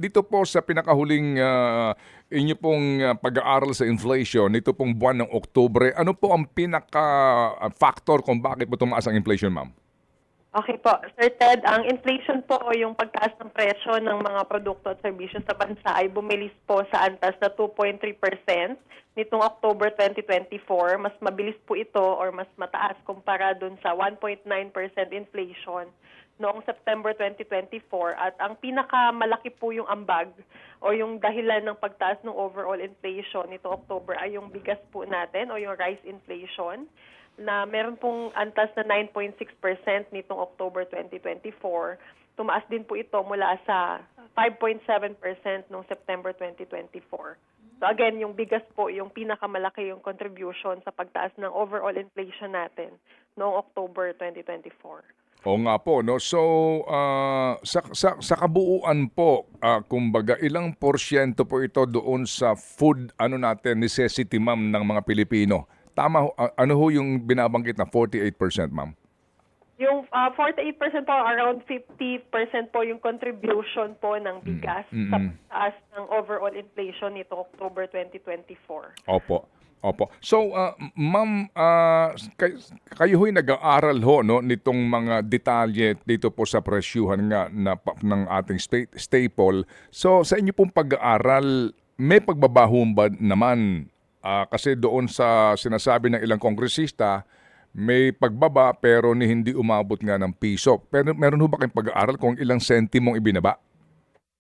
dito po sa pinakahuling inyo pong pag-aaral sa inflation, nito pong buwan ng Oktubre, ano po ang pinaka-factor kung bakit po tumaas ang inflation, ma'am? Okay po. Sir Ted, ang inflation po o yung pagtaas ng presyo ng mga produkto at serbisyo sa bansa ay bumilis po sa antas na 2.3% nitong October 2024. Mas mabilis po ito or mas mataas kumpara dun sa 1.9% inflation noong September 2024. At ang pinakamalaki po yung ambag o yung dahilan ng pagtaas ng overall inflation nitong October ay yung bigas po natin o yung rice inflation, na meron pong antas na 9.6% nitong October 2024. Tumaas din po ito mula sa 5.7% noong September 2024. So again, yung bigas po, yung pinakamalaki yung contribution sa pagtaas ng overall inflation natin noong October 2024. Oo nga po, no? So, sa kabuuan po, kumbaga, ilang porsyento po ito doon sa food, natin, necessity, ma'am, ng mga Pilipino? Tama, ano ho yung binabanggit na 48%, ma'am? Yung 48% po, around 50% po yung contribution po ng bigas sa pagtaas ng overall inflation nito October 2024. Opo. Opo. So, ma'am, kayo ho'y nag-aaral ho, no, nitong mga detalye dito po sa presyuhan nga ng ating staple. So, sa inyo pong pag-aaral, may pagbabaho ba naman? Kasi doon sa sinasabi ng ilang kongresista, may pagbaba pero hindi umabot nga ng piso. Pero meron ho ba kayong pag-aaral kung ilang sentimong ibinaba?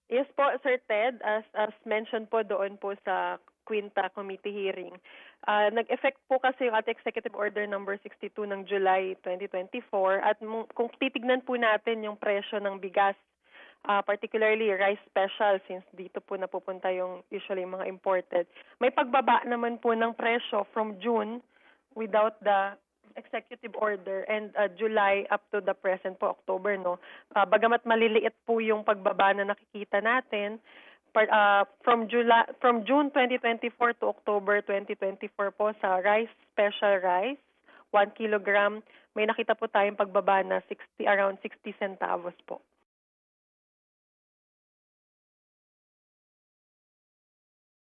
Yes po, Sir Ted. As mentioned po doon po sa Quinta Committee hearing, nag-effect po kasi yung ating Executive Order number 62 ng July 2024 at kung titignan po natin yung presyo ng bigas, particularly rice special, since dito po napupunta yung usually mga imported, may pagbaba naman po ng presyo from June without the executive order and July up to the present po October, no. Bagamat maliliit po yung pagbaba na nakikita natin from June 2024 to October 2024 po sa rice special rice 1 kilogram, may nakita po tayong pagbaba na around 60 centavos po.